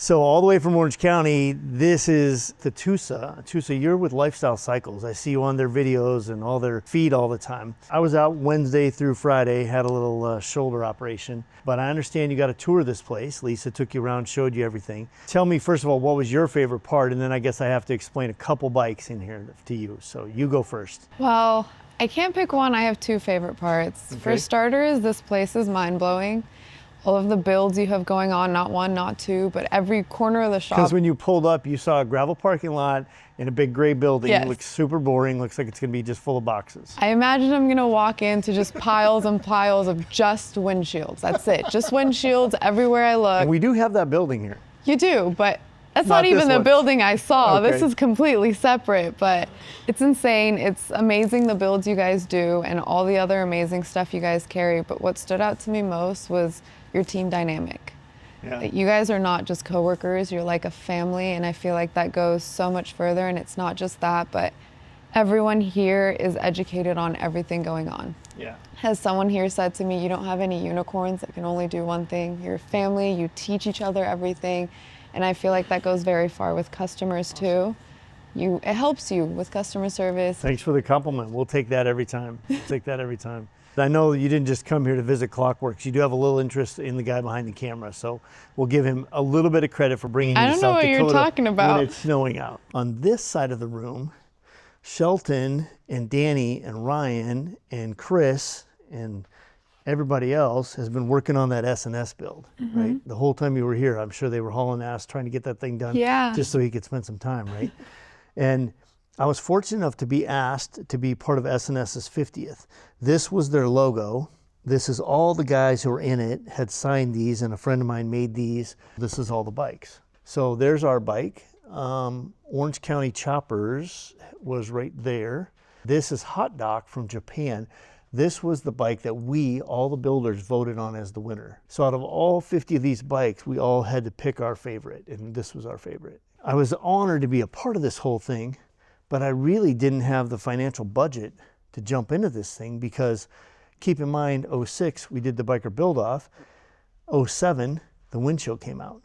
So all the way from Orange County, this is Atousa. Atousa, you're with Lifestyle Cycles. I see you on their videos and all their feed all the time. I was out Wednesday through Friday, had a little shoulder operation, but I understand you got to tour this place. Lisa took you around, showed you everything. Tell me, first of all, what was your favorite part? And then I guess I have to explain a couple bikes in here to you. So you go first. Well, I can't pick one. I have two favorite parts. Okay. For starters, this place is mind-blowing. All of the builds you have going on, not one, not two, but every corner of the shop. Because when you pulled up, you saw a gravel parking lot and a big gray building. Yes. It looks super boring. Looks like it's going to be just full of boxes. I imagine I'm gonna walk into just piles and piles of just windshields. That's it, just windshields everywhere I look. And we do have that building here. You do, but that's Not not even this the one. building I saw. Okay. This is completely separate, but it's insane. It's amazing the builds you guys do and all the other amazing stuff you guys carry. But what stood out to me most was your team dynamic. Yeah. You guys are not just coworkers, you're like a family, and I feel like that goes so much further. And it's not just that, but everyone here is educated on everything going on. Yeah. As someone here said to me, you don't have any unicorns that can only do one thing. You're a family, you teach each other everything. And I feel like that goes very far with customers too. It helps you with customer service. Thanks for the compliment. We'll take that every time. We'll take that every time. I know you didn't just come here to visit Clockworks. You do have a little interest in the guy behind the camera, so we'll give him a little bit of credit for bringing you I to don't know South what Dakota you're talking about. when it's snowing out. On this side of the room, Shelton and Danny and Ryan and Chris and everybody else has been working on that S&S build, right? The whole time you were here, I'm sure they were hauling ass trying to get that thing done just so he could spend some time, right? And I was fortunate enough to be asked to be part of S&S's 50th. This was their logo. This is all the guys who were in it had signed these, and a friend of mine made these. This is all the bikes. So there's our bike. Orange County Choppers was right there. This is Hot Doc from Japan. This was the bike that we, all the builders, voted on as the winner. So out of all 50 of these bikes, we all had to pick our favorite, and this was our favorite. I was honored to be a part of this whole thing, but I really didn't have the financial budget to jump into this thing because keep in mind, 06, we did the biker build off. 07, the windshield came out.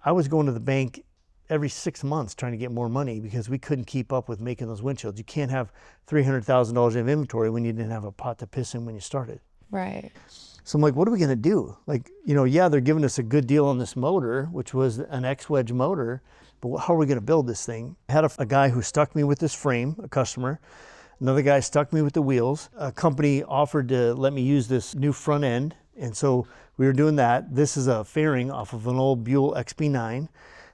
I was going to the bank every 6 months trying to get more money because we couldn't keep up with making those windshields. You can't have $300,000 of inventory when you didn't have a pot to piss in when you started. Right. So I'm like, what are we gonna do? Like, yeah, they're giving us a good deal on this motor, which was an X-Wedge motor, but how are we gonna build this thing? I had a guy who stuck me with this frame, a customer. Another guy stuck me with the wheels. A company offered to let me use this new front end, and so we were doing that. This is a fairing off of an old Buell XP9.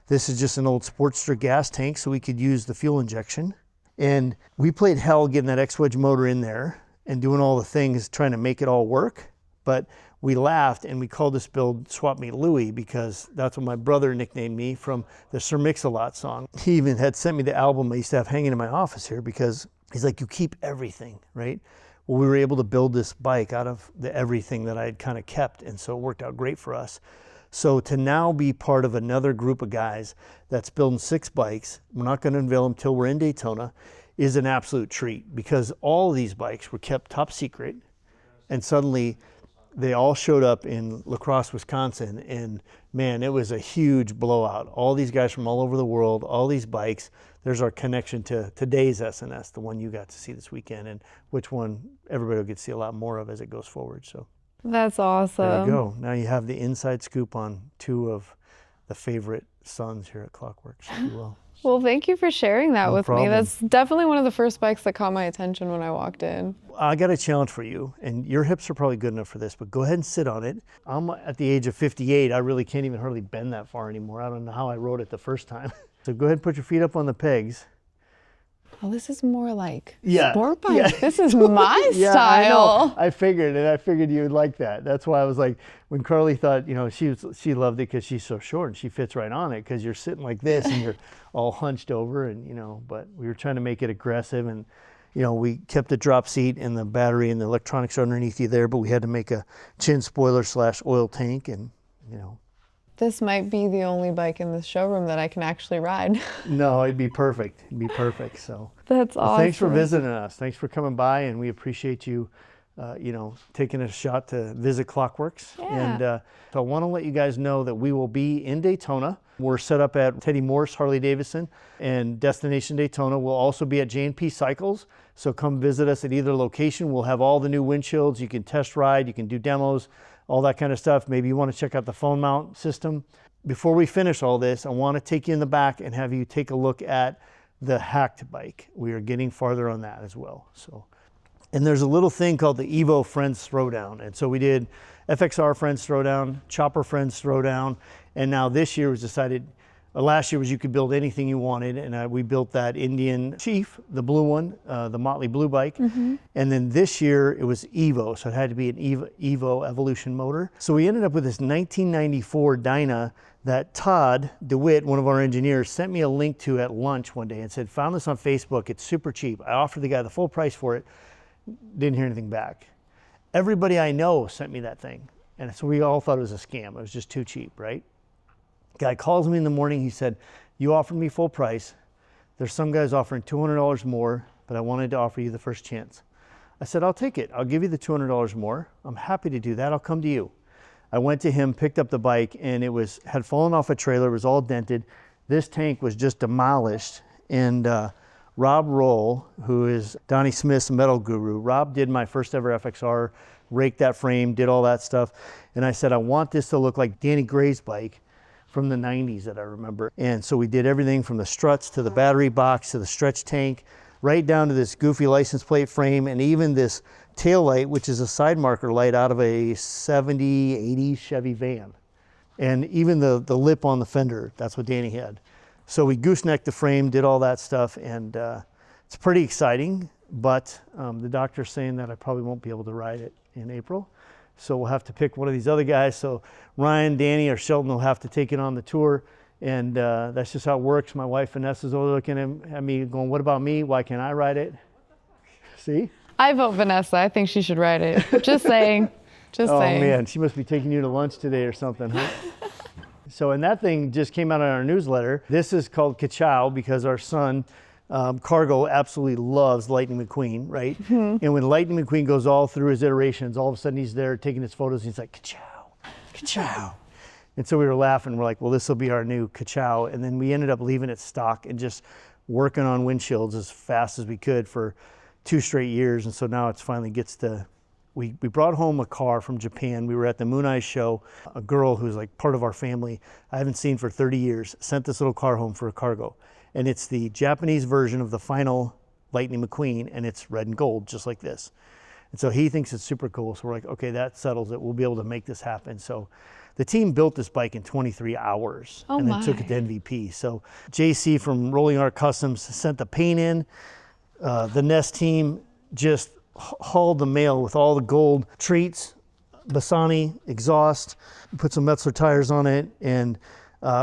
This is just an old Sportster gas tank, so we could use the fuel injection. And we played hell getting that X-Wedge motor in there and doing all the things, trying to make it all work. But we laughed and we called this build Swap Meet Louie because that's what my brother nicknamed me from the Sir Mix-a-Lot song. He even had sent me the album I used to have hanging in my office here because he's like, you keep everything, right? Well, we were able to build this bike out of the everything that I had kind of kept, and so it worked out great for us. So to now be part of another group of guys that's building 6 bikes, we're not going to unveil them till we're in Daytona, is an absolute treat because all of these bikes were kept top secret, and suddenly they all showed up in La Crosse, Wisconsin, and man, it was a huge blowout. All these guys from all over the world, all these bikes. There's our connection to today's S&S, the one you got to see this weekend, and which one everybody will get to see a lot more of as it goes forward. So That's awesome. there you go. Now you have the inside scoop on 2 of the favorite sons here at Clockworks, if you will. Well, thank you for sharing that with problem. me. That's definitely one of the first bikes that caught my attention when I walked in. I got a challenge for you, and your hips are probably good enough for this, but go ahead and sit on it. I'm at the age of 58. I really can't even hardly bend that far anymore. I don't know how I rode it the first time. So go ahead and put your feet up on the pegs. Oh, this is more like Yeah. sport bike. Yeah. This is my Yeah, style. I figured you would like that. That's why I was like, when Carly thought, she loved it because she's so short and she fits right on it because you're sitting like this and you're all hunched over and, but we were trying to make it aggressive and, we kept the drop seat and the battery and the electronics underneath you there, but we had to make a chin spoiler / oil tank and, This might be the only bike in the showroom that I can actually ride. No, it'd be perfect. It'd be perfect. So That's well, awesome. thanks for visiting us. Thanks for coming by, and we appreciate you you know, taking a shot to visit Clockworks. Yeah. And so I want to let you guys know that we will be in Daytona. We're set up at Teddy Morse Harley-Davidson and Destination Daytona. We'll also be at S&S Cycles. So come visit us at either location. We'll have all the new windshields. You can test ride, you can do demos, all that kind of stuff. Maybe you want to check out the phone mount system. Before we finish all this, I want to take you in the back and have you take a look at the hacked bike. We are getting farther on that as well. So, and there's a little thing called the Evo Friends Throwdown. And so we did FXR Friends Throwdown, Chopper Friends Throwdown, and now this year was decided, last year was you could build anything you wanted, and we built that Indian Chief, the blue one, the Motley blue bike. And then this year it was Evo, so it had to be an Evo Evolution motor. So we ended up with this 1994 Dyna that Todd DeWitt, one of our engineers, sent me a link to at lunch one day and said, found this on Facebook, it's super cheap. I offered the guy the full price for it, didn't hear anything back. Everybody I know sent me that thing. And so we all thought it was a scam. It was just too cheap, right? Guy calls me in the morning. He said, you offered me full price. There's some guys offering $200 more, but I wanted to offer you the first chance. I said, I'll take it. I'll give you the $200 more. I'm happy to do that. I'll come to you. I went to him, picked up the bike, and it had fallen off a trailer. It was all dented. This tank was just demolished. And Rob Roll, who is Donnie Smith's metal guru, Rob did my first ever FXR, raked that frame, did all that stuff. And I said, I want this to look like Danny Gray's bike from the 90s that I remember. And so we did everything from the struts to the battery box to the stretch tank, right down to this goofy license plate frame, and even this tail light, which is a side marker light out of a 70, 80 Chevy van. And even the lip on the fender, that's what Danny had. So we goosenecked the frame, did all that stuff, and it's pretty exciting, but the doctor's saying that I probably won't be able to ride it in April. So we'll have to pick one of these other guys. So Ryan, Danny, or Shelton will have to take it on the tour. And that's just how it works. My wife, Vanessa's over looking at me going, what about me? Why can't I ride it? See? I vote Vanessa. I think she should ride it. Just saying. Just saying. Oh man, she must be taking you to lunch today or something, huh? So, and that thing just came out in our newsletter. This is called Kachow because our son, Cargo, absolutely loves Lightning McQueen, right? And when Lightning McQueen goes all through his iterations, all of a sudden he's there taking his photos and he's like, Kachow, Kachow. And so we were laughing. We're like, well, this will be our new Kachow. And then we ended up leaving it stock and just working on windshields as fast as we could for 2 straight years. And so now it's finally gets to, we brought home a car from Japan. We were at the Moon Eye show. A girl who's like part of our family, I haven't seen for 30 years, sent this little car home for a Cargo. And it's the Japanese version of the final Lightning McQueen, and it's red and gold, just like this. And so he thinks it's super cool. So we're like, okay, that settles it. We'll be able to make this happen. So the team built this bike in 23 hours and then took it to MVP. So JC from Rolling Art Customs sent the paint in. The Nest team just hauled the mail with all the gold treats, Bassani exhaust, put some Metzler tires on it, and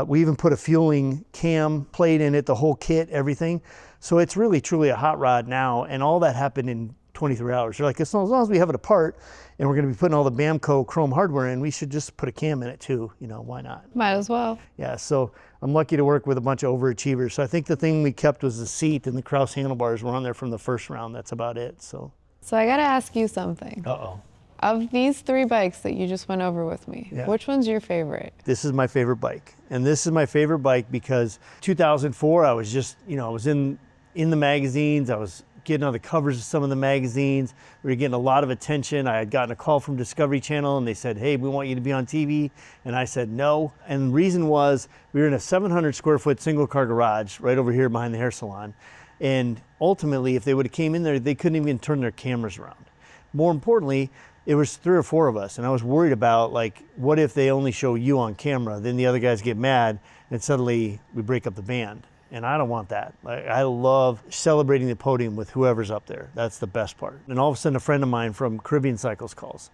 we even put a fueling cam plate in it, the whole kit, everything. So it's really, truly a hot rod now, and all that happened in 23 hours. They're like, as long as we have it apart, and we're gonna be putting all the Bamco chrome hardware in, we should just put a cam in it too, you know, why not? Might as well. Yeah, so I'm lucky to work with a bunch of overachievers. So I think the thing we kept was the seat, and the Kraus handlebars were on there from the first round. That's about it, so. So I gotta ask you something. Uh-oh. Of these 3 bikes that you just went over with me, which one's your favorite? This is my favorite bike. And this is my favorite bike because 2004, I was just, you know, I was in the magazines. I was getting on the covers of some of the magazines. We were getting a lot of attention. I had gotten a call from Discovery Channel and they said, hey, we want you to be on TV. And I said, no. And the reason was we were in a 700 square foot single car garage right over here behind the hair salon. And ultimately, if they would have came in there, they couldn't even turn their cameras around. More importantly, it was 3 or 4 of us, and I was worried about, like, what if they only show you on camera, then the other guys get mad, and suddenly we break up the band. And I don't want that. Like, I love celebrating the podium with whoever's up there. That's the best part. And all of a sudden, a friend of mine from Caribbean Cycles calls,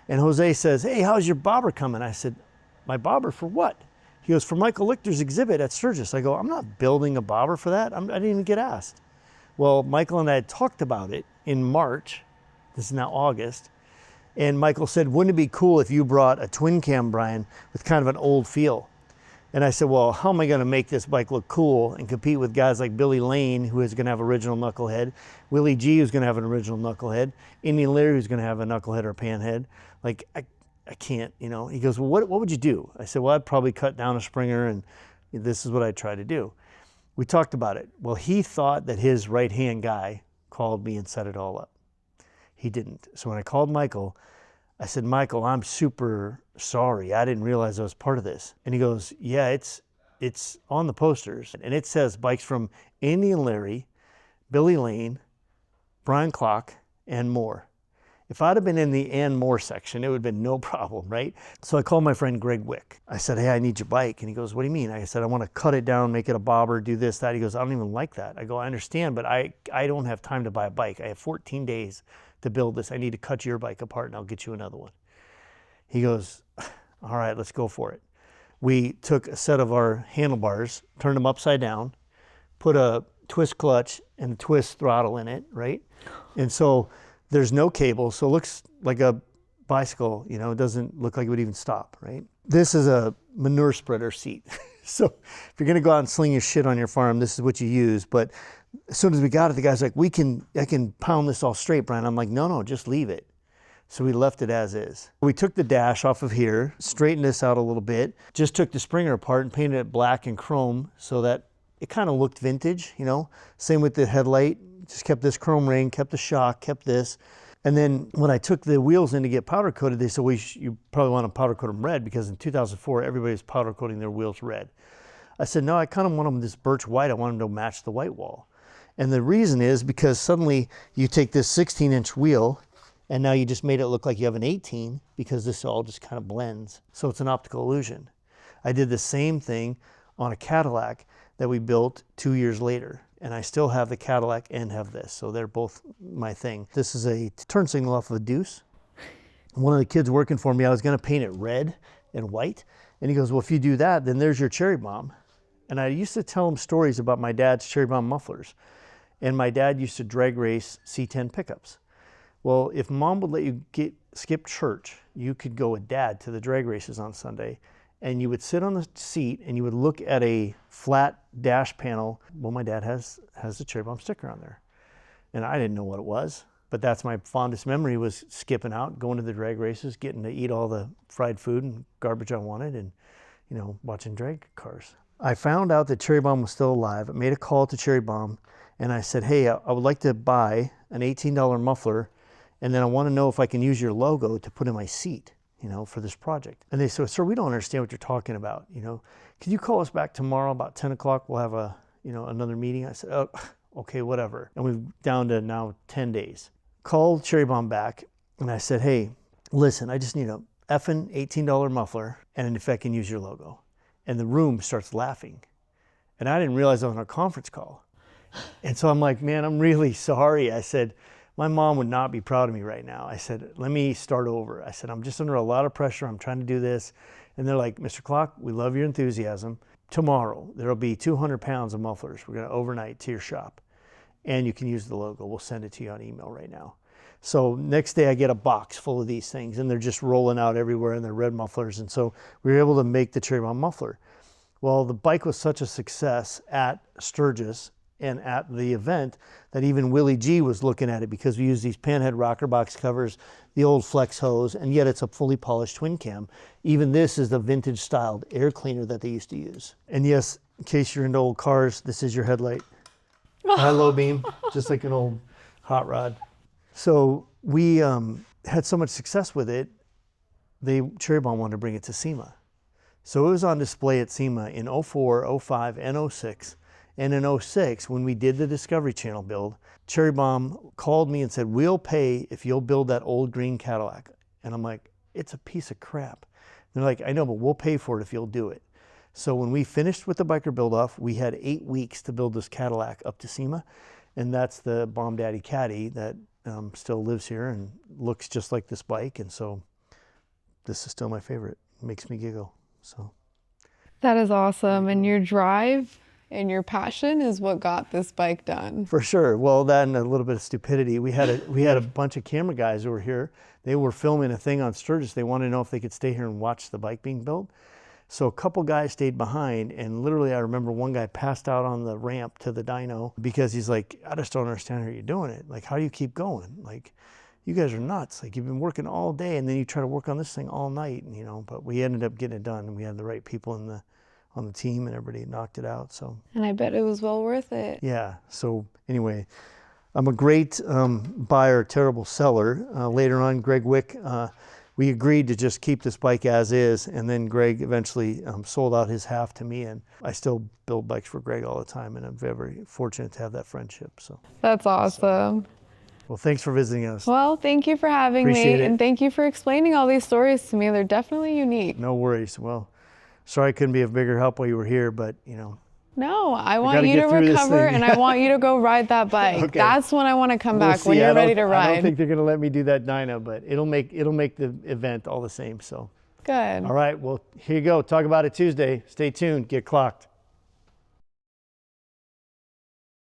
and Jose says, hey, how's your bobber coming? I said, my bobber for what? He goes, for Michael Lichter's exhibit at Sturgis. I go, I'm not building a bobber for that. I didn't even get asked. Well, Michael and I had talked about it in March. This is now August. And Michael said, wouldn't it be cool if you brought a twin cam, Brian, with kind of an old feel? And I said, well, how am I going to make this bike look cool and compete with guys like Billy Lane, who is going to have original knucklehead, Willie G, who's going to have an original knucklehead, Indian Larry, who's going to have a knucklehead or a panhead. Like, I can't, you know. He goes, well, what would you do? I said, well, I'd probably cut down a Springer, and this is what I'd try to do. We talked about it. Well, he thought that his right-hand guy called me and set it all up. He didn't. So when I called Michael, I said, Michael, I'm super sorry. I didn't realize I was part of this. And he goes, yeah, it's on the posters. And it says bikes from Indian Larry, Billy Lane, Brian Klock, and more. If I'd have been in the and more section, it would have been no problem, right? So I called my friend Greg Wick. I said, hey, I need your bike. And he goes, what do you mean? I said, I want to cut it down, make it a bobber, do this, that. He goes, I don't even like that. I go, I understand, but I don't have time to buy a bike. I have 14 days to build this. I need to cut your bike apart and I'll get you another one. He goes, all right, let's go for it. We took a set of our handlebars, turned them upside down, put a twist clutch and a twist throttle in it, right? And so there's no cable, so it looks like a bicycle, you know, it doesn't look like it would even stop, right? This is a manure spreader seat. So if you're gonna go out and sling your shit on your farm, this is what you use. But as soon as we got it, the guy's like, I can pound this all straight, Brian. I'm like, no, just leave it. So we left it as is. We took the dash off of here, straightened this out a little bit, just took the Springer apart and painted it black and chrome so that it kind of looked vintage, you know? Same with the headlight, just kept this chrome ring, kept the shock, kept this. And then when I took the wheels in to get powder coated, they said, well, you probably want to powder coat them red because in 2004, everybody was powder coating their wheels red. I said, no, I kind of want them this birch white. I want them to match the white wall. And the reason is because suddenly you take this 16-inch wheel and now you just made it look like you have an 18 because this all just kind of blends. So it's an optical illusion. I did the same thing on a Cadillac that we built 2 years later. And I still have the Cadillac and have this. So they're both my thing. This is a turn signal off of a Deuce. One of the kids working for me, I was gonna paint it red and white. And he goes, well, if you do that, then there's your cherry bomb. And I used to tell him stories about my dad's cherry bomb mufflers. And my dad used to drag race C10 pickups. Well, if mom would let you skip church, you could go with dad to the drag races on Sunday, and you would sit on the seat and you would look at a flat dash panel. Well, my dad has the cherry bomb sticker on there. And I didn't know what it was, but that's my fondest memory, was skipping out, going to the drag races, getting to eat all the fried food and garbage I wanted, and, you know, watching drag cars. I found out that Cherry Bomb was still alive. I made a call to Cherry Bomb and I said, hey, I would like to buy an $18 muffler, and then I want to know if I can use your logo to put in my seat, you know, for this project. And they said, sir, we don't understand what you're talking about. You know, can you call us back tomorrow about 10 o'clock? We'll have another meeting. I said, oh, okay, whatever. And we're down to now 10 days. Called Cherry Bomb back and I said, hey, listen, I just need a effing $18 muffler and if I can use your logo. And the room starts laughing. And I didn't realize I was on a conference call. And so I'm like, man, I'm really sorry. I said, my mom would not be proud of me right now. I said, let me start over. I said, I'm just under a lot of pressure. I'm trying to do this. And they're like, Mr. Klock, we love your enthusiasm. Tomorrow, there'll be 200 pounds of mufflers. We're going to overnight to your shop. And you can use the logo. We'll send it to you on email right now. So next day I get a box full of these things and they're just rolling out everywhere and they're red mufflers. And so we were able to make the Cherry Bomb muffler. Well, the bike was such a success at Sturgis and at the event that even Willie G was looking at it, because we use these panhead rocker box covers, the old flex hose, and yet it's a fully polished twin cam. Even this is the vintage styled air cleaner that they used to use. And yes, in case you're into old cars, this is your headlight. High low beam, just like an old hot rod. So we had so much success with it, Cherry Bomb wanted to bring it to SEMA. So it was on display at SEMA in 04, 05, and 06. And in 06, when we did the Discovery Channel build, Cherry Bomb called me and said, we'll pay if you'll build that old green Cadillac. And I'm like, it's a piece of crap. They're like, I know, but we'll pay for it if you'll do it. So when we finished with the biker build-off, we had 8 weeks to build this Cadillac up to SEMA. And that's the Bomb Daddy Caddy that still lives here and looks just like this bike. And so this is still my favorite. It makes me giggle. So That is awesome. And your drive and your passion is what got this bike done. For sure. Well, that and a little bit of stupidity. We had a bunch of camera guys who were here. They were filming a thing on Sturgis. They wanted to know if they could stay here and watch the bike being built. So a couple guys stayed behind, and literally I remember one guy passed out on the ramp to the dyno because he's like, I just don't understand how you're doing it. Like, how do you keep going? Like, you guys are nuts. Like, you've been working all day and then you try to work on this thing all night, and, you know, but we ended up getting it done, and we had the right people on the team, and everybody knocked it out. So, And I bet it was well worth it. yeah. So anyway, I'm a great buyer, terrible seller. Later on, Greg Wick, we agreed to just keep this bike as is, and then Greg eventually sold out his half to me, and I still build bikes for Greg all the time, and I'm very fortunate to have that friendship. So That's awesome. well, thanks for visiting us. Well, thank you for having Appreciate me, it. and thank you for explaining all these stories to me. They're definitely unique. No worries. Well, sorry I couldn't be of bigger help while you were here, but you know. No, I want gotta you get to through this recover, thing. and I want you to go ride that bike. Okay. That's when I want to come back, We'll when see. you're ready to I ride. don't think they're going to let me do that dyno, but it'll make the event all the same. So, Good. all right. Well, here you go. Talk about it Tuesday. Stay tuned. Get clocked.